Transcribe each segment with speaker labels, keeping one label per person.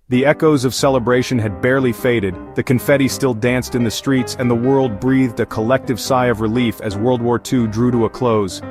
Speaker 1: The echoes of celebration had barely faded, the confetti still danced in the streets, and the world breathed a collective sigh of relief as World War II drew to a close.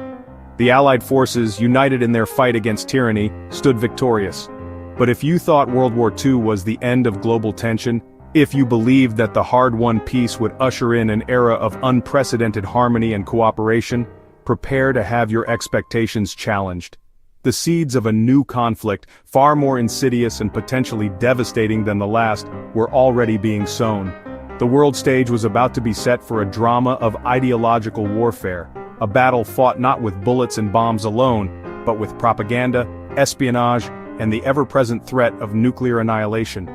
Speaker 1: The Allied forces, united in their fight against tyranny, stood victorious. But if you thought World War II was the end of global tension, if you believed that the hard-won peace would usher in an era of unprecedented harmony and cooperation, prepare to have your expectations challenged. The seeds of a new conflict, far more insidious and potentially devastating than the last, were already being sown. The world stage was about to be set for a drama of ideological warfare, a battle fought not with bullets and bombs alone, but with propaganda, espionage, and the ever-present threat of nuclear annihilation.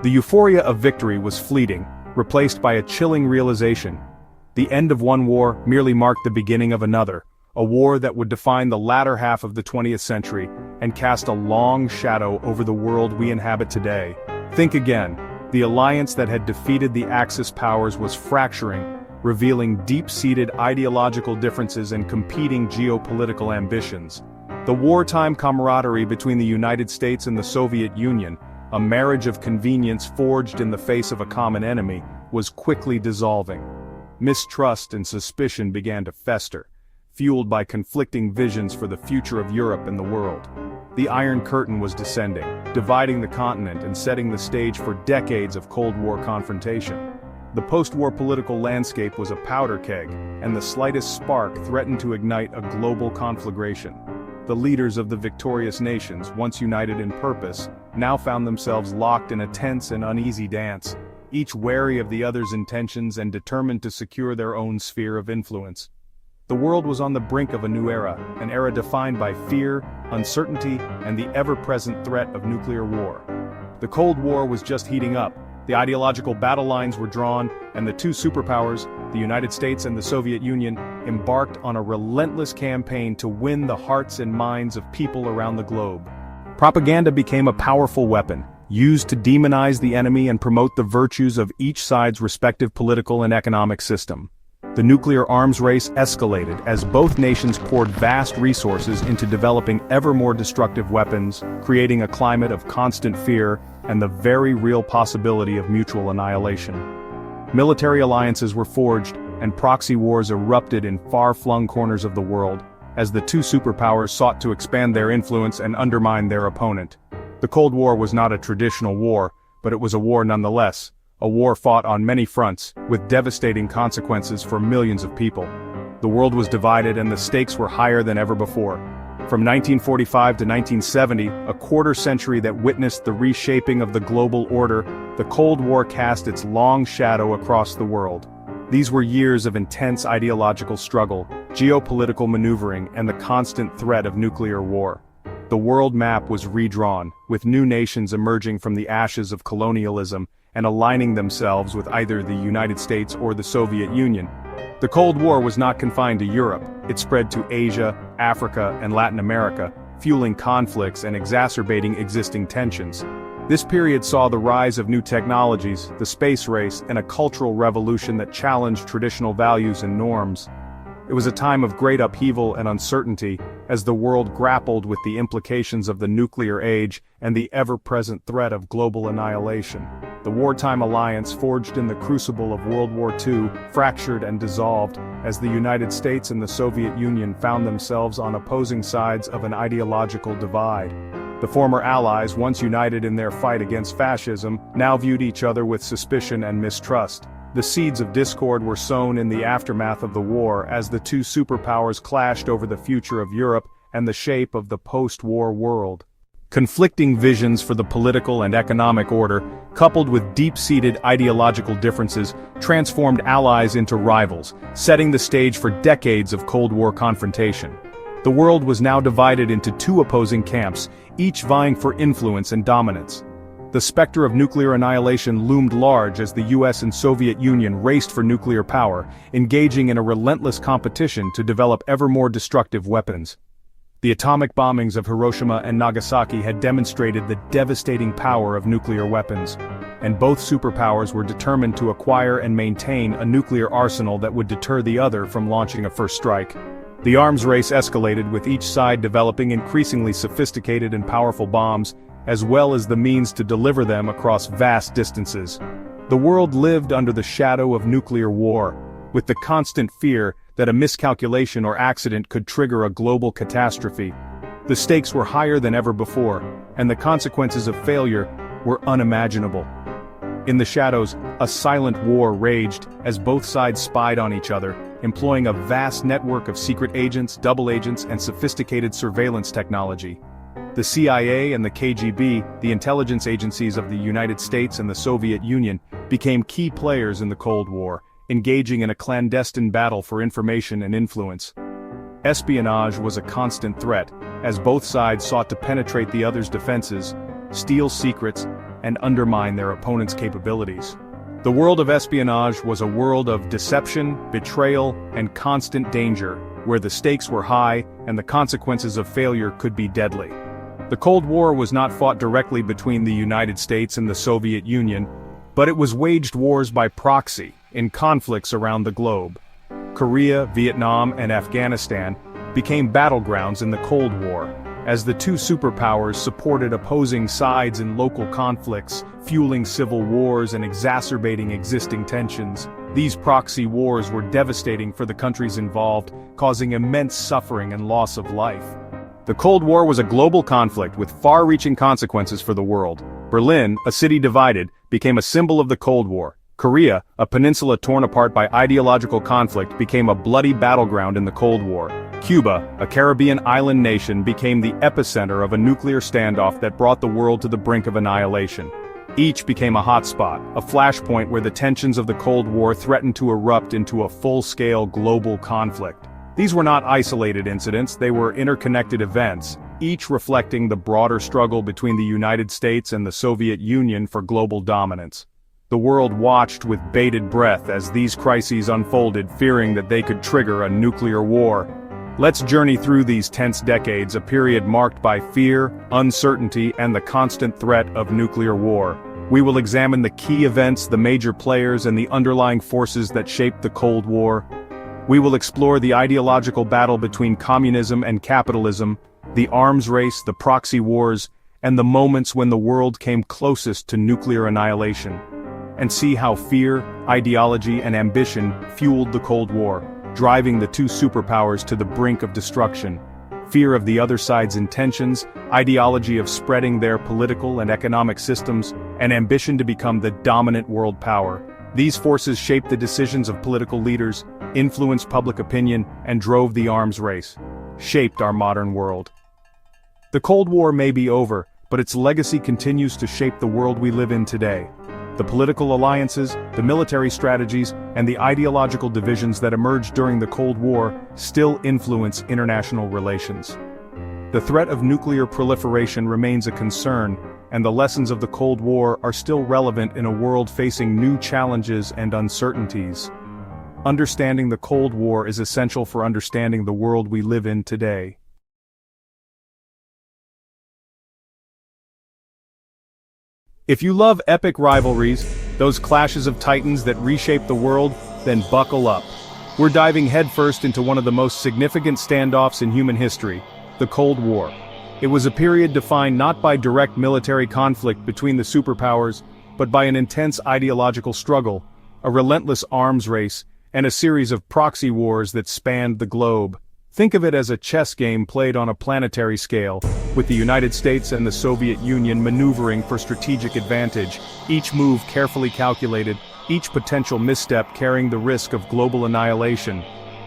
Speaker 1: The euphoria of victory was fleeting, replaced by a chilling realization. The end of one war merely marked the beginning of another, a war that would define the latter half of the 20th century and cast a long shadow over the world we inhabit today. Think again, the alliance that had defeated the Axis powers was fracturing, revealing deep-seated ideological differences and competing geopolitical ambitions. The wartime camaraderie between the United States and the Soviet Union, a marriage of convenience forged in the face of a common enemy, was quickly dissolving. Mistrust and suspicion began to fester, fueled by conflicting visions for the future of Europe and the world. The Iron Curtain was descending, dividing the continent and setting the stage for decades of Cold War confrontation. The post-war political landscape was a powder keg, and the slightest spark threatened to ignite a global conflagration. The leaders of the victorious nations, once united in purpose, now found themselves locked in a tense and uneasy dance, each wary of the other's intentions and determined to secure their own sphere of influence. The world was on the brink of a new era, an era defined by fear, uncertainty, and the ever-present threat of nuclear war. The Cold War was just heating up, the ideological battle lines were drawn, and the two superpowers, the United States and the Soviet Union, embarked on a relentless campaign to win the hearts and minds of people around the globe. Propaganda became a powerful weapon, used to demonize the enemy and promote the virtues of each side's respective political and economic system. The nuclear arms race escalated as both nations poured vast resources into developing ever more destructive weapons, creating a climate of constant fear and the very real possibility of mutual annihilation. Military alliances were forged, and proxy wars erupted in far-flung corners of the world, as the two superpowers sought to expand their influence and undermine their opponent. The Cold War was not a traditional war, but it was a war nonetheless. A war fought on many fronts, with devastating consequences for millions of people. The world was divided and the stakes were higher than ever before. From 1945 to 1970, a quarter century that witnessed the reshaping of the global order, the Cold War cast its long shadow across the world. These were years of intense ideological struggle, geopolitical maneuvering, and the constant threat of nuclear war. The world map was redrawn, with new nations emerging from the ashes of colonialism and aligning themselves with either the United States or the Soviet Union. The Cold War was not confined to Europe, it spread to Asia, Africa, and Latin America, fueling conflicts and exacerbating existing tensions. This period saw the rise of new technologies, the space race, and a cultural revolution that challenged traditional values and norms. It was a time of great upheaval and uncertainty, as the world grappled with the implications of the nuclear age and the ever-present threat of global annihilation. The wartime alliance forged in the crucible of World War II fractured and dissolved, as the United States and the Soviet Union found themselves on opposing sides of an ideological divide. The former allies, once united in their fight against fascism, now viewed each other with suspicion and mistrust. The seeds of discord were sown in the aftermath of the war as the two superpowers clashed over the future of Europe and the shape of the post-war world. Conflicting visions for the political and economic order, coupled with deep-seated ideological differences, transformed allies into rivals, setting the stage for decades of Cold War confrontation. The world was now divided into two opposing camps, each vying for influence and dominance. The specter of nuclear annihilation loomed large as the US and Soviet Union raced for nuclear power, engaging in a relentless competition to develop ever more destructive weapons. The atomic bombings of Hiroshima and Nagasaki had demonstrated the devastating power of nuclear weapons, and both superpowers were determined to acquire and maintain a nuclear arsenal that would deter the other from launching a first strike. The arms race escalated, with each side developing increasingly sophisticated and powerful bombs, as well as the means to deliver them across vast distances. The world lived under the shadow of nuclear war, with the constant fear that a miscalculation or accident could trigger a global catastrophe. The stakes were higher than ever before, and the consequences of failure were unimaginable. In the shadows, a silent war raged as both sides spied on each other, employing a vast network of secret agents, double agents, and sophisticated surveillance technology. The CIA and the KGB, the intelligence agencies of the United States and the Soviet Union, became key players in the Cold War, engaging in a clandestine battle for information and influence. Espionage was a constant threat, as both sides sought to penetrate the other's defenses, steal secrets, and undermine their opponent's capabilities. The world of espionage was a world of deception, betrayal, and constant danger, where the stakes were high and the consequences of failure could be deadly. The Cold War was not fought directly between the United States and the Soviet Union, but it was waged wars by proxy, in conflicts around the globe. Korea, Vietnam, and Afghanistan became battlegrounds in the Cold War, as the two superpowers supported opposing sides in local conflicts, fueling civil wars and exacerbating existing tensions. These proxy wars were devastating for the countries involved, causing immense suffering and loss of life. The Cold War was a global conflict with far-reaching consequences for the world. Berlin, a city divided, became a symbol of the Cold War. Korea, a peninsula torn apart by ideological conflict, became a bloody battleground in the Cold War. Cuba, a Caribbean island nation, became the epicenter of a nuclear standoff that brought the world to the brink of annihilation. Each became a hotspot, a flashpoint where the tensions of the Cold War threatened to erupt into a full-scale global conflict. These were not isolated incidents, they were interconnected events, each reflecting the broader struggle between the United States and the Soviet Union for global dominance. The world watched with bated breath as these crises unfolded, fearing that they could trigger a nuclear war. Let's journey through these tense decades, a period marked by fear, uncertainty, and the constant threat of nuclear war. We will examine the key events, the major players, and the underlying forces that shaped the Cold War. We will explore the ideological battle between communism and capitalism, the arms race, the proxy wars, and the moments when the world came closest to nuclear annihilation. And see how fear, ideology, and ambition fueled the Cold War, driving the two superpowers to the brink of destruction. Fear of the other side's intentions, ideology of spreading their political and economic systems, and ambition to become the dominant world power. These forces shaped the decisions of political leaders, influenced public opinion, and drove the arms race, shaped our modern world. The Cold War may be over, but its legacy continues to shape the world we live in today. The political alliances, the military strategies, and the ideological divisions that emerged during the Cold War still influence international relations. The threat of nuclear proliferation remains a concern, and the lessons of the Cold War are still relevant in a world facing new challenges and uncertainties. Understanding the Cold War is essential for understanding the world we live in today. If you love epic rivalries, those clashes of titans that reshape the world, then buckle up. We're diving headfirst into one of the most significant standoffs in human history, the Cold War. It was a period defined not by direct military conflict between the superpowers, but by an intense ideological struggle, a relentless arms race, and a series of proxy wars that spanned the globe. Think of it as a chess game played on a planetary scale, with the United States and the Soviet Union maneuvering for strategic advantage, each move carefully calculated, each potential misstep carrying the risk of global annihilation.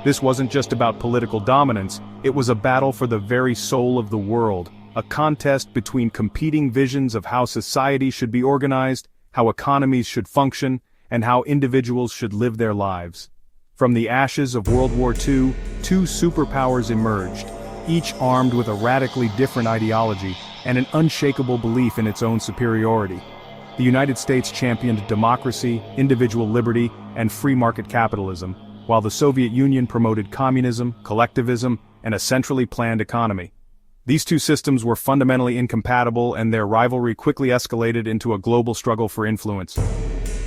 Speaker 1: This wasn't just about political dominance, it was a battle for the very soul of the world, a contest between competing visions of how society should be organized, how economies should function, and how individuals should live their lives. From the ashes of World War II, two superpowers emerged, each armed with a radically different ideology and an unshakable belief in its own superiority. The United States championed democracy, individual liberty, and free market capitalism, while the Soviet Union promoted communism, collectivism, and a centrally planned economy. These two systems were fundamentally incompatible, and their rivalry quickly escalated into a global struggle for influence.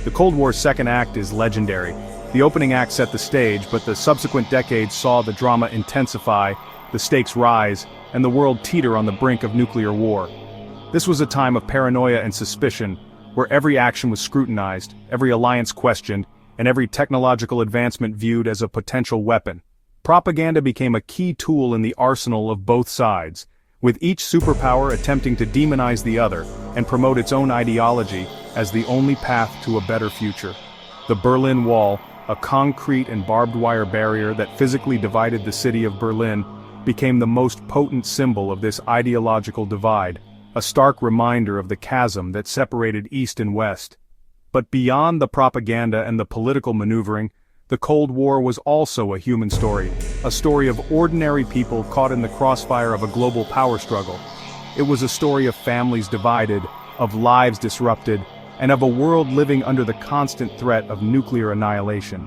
Speaker 1: The Cold War's second act is legendary. The opening act set the stage, but the subsequent decades saw the drama intensify, the stakes rise, and the world teeter on the brink of nuclear war. This was a time of paranoia and suspicion, where every action was scrutinized, every alliance questioned, and every technological advancement viewed as a potential weapon. Propaganda became a key tool in the arsenal of both sides, with each superpower attempting to demonize the other and promote its own ideology as the only path to a better future. The Berlin Wall, a concrete and barbed wire barrier that physically divided the city of Berlin, became the most potent symbol of this ideological divide, a stark reminder of the chasm that separated East and West. But beyond the propaganda and the political maneuvering, the Cold War was also a human story, a story of ordinary people caught in the crossfire of a global power struggle. It was a story of families divided, of lives disrupted, and of a world living under the constant threat of nuclear annihilation.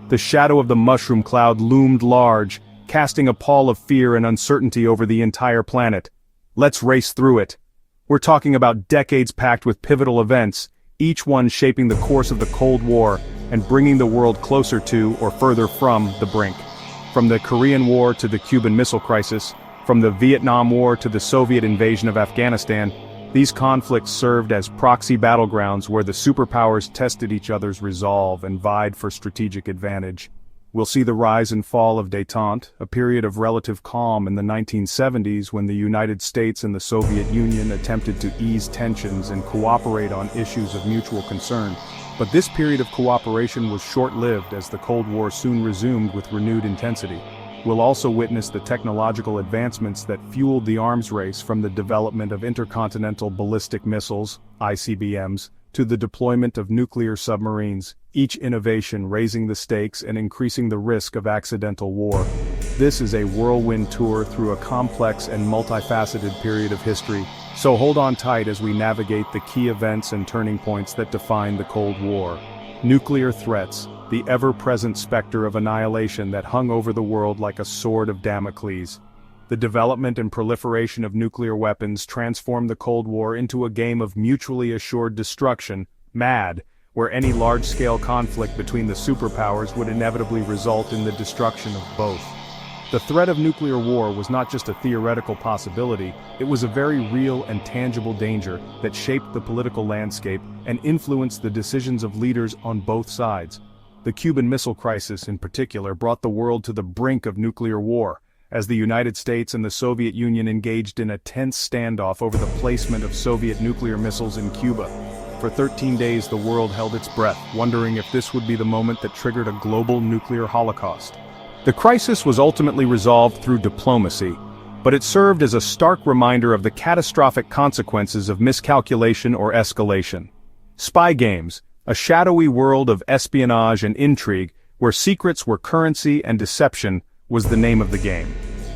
Speaker 1: The shadow of the mushroom cloud loomed large, casting a pall of fear and uncertainty over the entire planet. Let's race through it. We're talking about decades packed with pivotal events, each one shaping the course of the Cold War and bringing the world closer to or further from the brink. From the Korean War to the Cuban Missile Crisis, from the Vietnam War to the Soviet invasion of Afghanistan, these conflicts served as proxy battlegrounds where the superpowers tested each other's resolve and vied for strategic advantage. We'll see the rise and fall of détente, a period of relative calm in the 1970s when the United States and the Soviet Union attempted to ease tensions and cooperate on issues of mutual concern. But this period of cooperation was short-lived as the Cold War soon resumed with renewed intensity. We'll also witness the technological advancements that fueled the arms race, from the development of intercontinental ballistic missiles, ICBMs, to the deployment of nuclear submarines, each innovation raising the stakes and increasing the risk of accidental war. This is a whirlwind tour through a complex and multifaceted period of history, so hold on tight as we navigate the key events and turning points that define the Cold War. Nuclear threats, the ever-present specter of annihilation that hung over the world like a sword of Damocles. The development and proliferation of nuclear weapons transformed the Cold War into a game of mutually assured destruction, MAD, where any large-scale conflict between the superpowers would inevitably result in the destruction of both. The threat of nuclear war was not just a theoretical possibility, it was a very real and tangible danger that shaped the political landscape and influenced the decisions of leaders on both sides. The Cuban Missile Crisis, in particular, brought the world to the brink of nuclear war, as the United States and the Soviet Union engaged in a tense standoff over the placement of Soviet nuclear missiles in Cuba. For 13 days the world held its breath, wondering if this would be the moment that triggered a global nuclear holocaust. The crisis was ultimately resolved through diplomacy, but it served as a stark reminder of the catastrophic consequences of miscalculation or escalation. Spy games, a shadowy world of espionage and intrigue, where secrets were currency and deception, was the name of the game.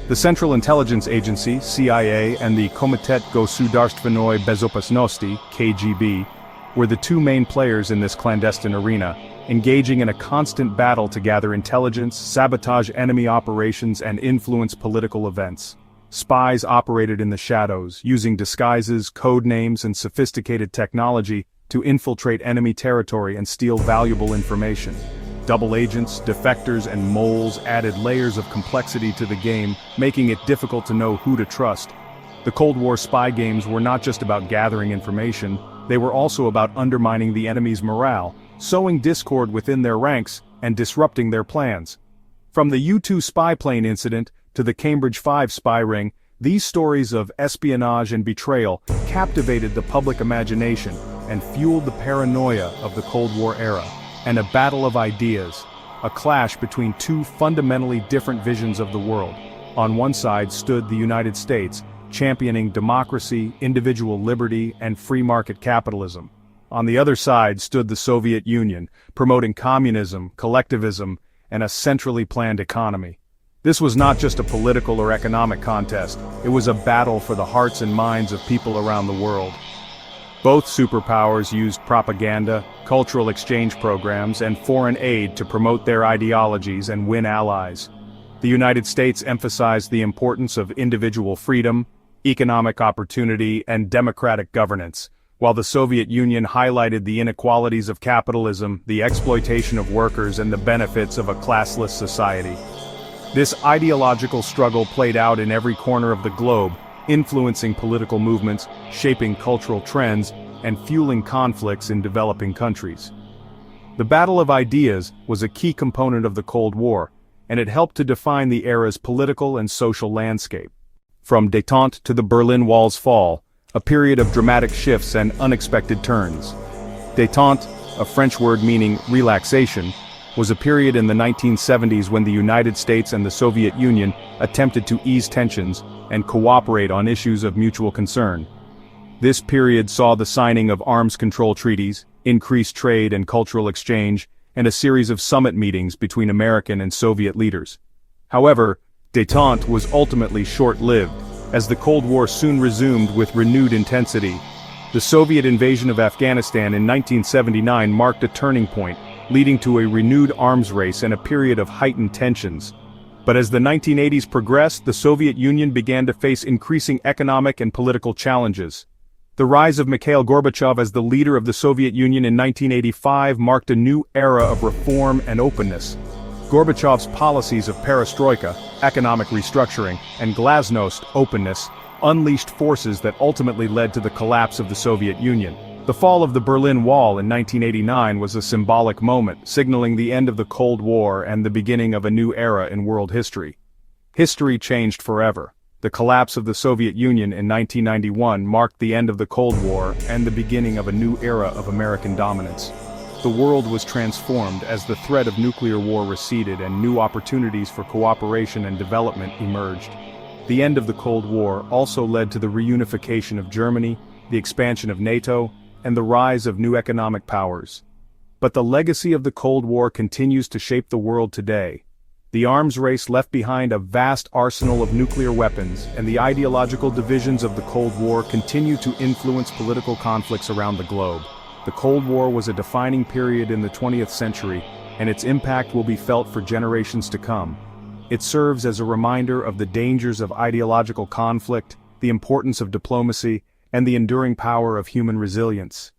Speaker 1: The Central Intelligence Agency, CIA, and the Komitet Gosudarstvenoi Bezopasnosti, KGB, were the two main players in this clandestine arena, engaging in a constant battle to gather intelligence, sabotage enemy operations, and influence political events. Spies operated in the shadows, using disguises, code names, and sophisticated technology to infiltrate enemy territory and steal valuable information. Double agents, defectors, and moles added layers of complexity to the game, making it difficult to know who to trust. The Cold War spy games were not just about gathering information, they were also about undermining the enemy's morale, sowing discord within their ranks, and disrupting their plans. From the U-2 spy plane incident to the Cambridge 5 spy ring, these stories of espionage and betrayal captivated the public imagination and fueled the paranoia of the Cold War era. And a battle of ideas, a clash between two fundamentally different visions of the world. On one side stood the United States, championing democracy, individual liberty, and free market capitalism. On the other side stood the Soviet Union, promoting communism, collectivism, and a centrally planned economy. This was not just a political or economic contest, it was a battle for the hearts and minds of people around the world. Both superpowers used propaganda, cultural exchange programs, and foreign aid to promote their ideologies and win allies. The United States emphasized the importance of individual freedom, economic opportunity, and democratic governance, while the Soviet Union highlighted the inequalities of capitalism, the exploitation of workers, and the benefits of a classless society. This ideological struggle played out in every corner of the globe, influencing political movements, shaping cultural trends, and fueling conflicts in developing countries. The battle of ideas was a key component of the Cold War, and it helped to define the era's political and social landscape. From détente to the Berlin Wall's fall, a period of dramatic shifts and unexpected turns. Détente, a French word meaning relaxation, was a period in the 1970s when the United States and the Soviet Union attempted to ease tensions and cooperate on issues of mutual concern. This period saw the signing of arms control treaties, increased trade and cultural exchange, and a series of summit meetings between American and Soviet leaders. However, détente was ultimately short-lived, as the Cold War soon resumed with renewed intensity. The Soviet invasion of Afghanistan in 1979 marked a turning point, leading to a renewed arms race and a period of heightened tensions. But as the 1980s progressed, the Soviet Union began to face increasing economic and political challenges. The rise of Mikhail Gorbachev as the leader of the Soviet Union in 1985 marked a new era of reform and openness. Gorbachev's policies of perestroika, economic restructuring, and glasnost, openness, unleashed forces that ultimately led to the collapse of the Soviet Union. The fall of the Berlin Wall in 1989 was a symbolic moment, signaling the end of the Cold War and the beginning of a new era in world history. History changed forever. The collapse of the Soviet Union in 1991 marked the end of the Cold War and the beginning of a new era of American dominance. The world was transformed as the threat of nuclear war receded and new opportunities for cooperation and development emerged. The end of the Cold War also led to the reunification of Germany, the expansion of NATO, and the rise of new economic powers. But the legacy of the Cold War continues to shape the world today. The arms race left behind a vast arsenal of nuclear weapons, and the ideological divisions of the Cold War continue to influence political conflicts around the globe. The Cold War was a defining period in the 20th century, and its impact will be felt for generations to come. It serves as a reminder of the dangers of ideological conflict, the importance of diplomacy, and the enduring power of human resilience.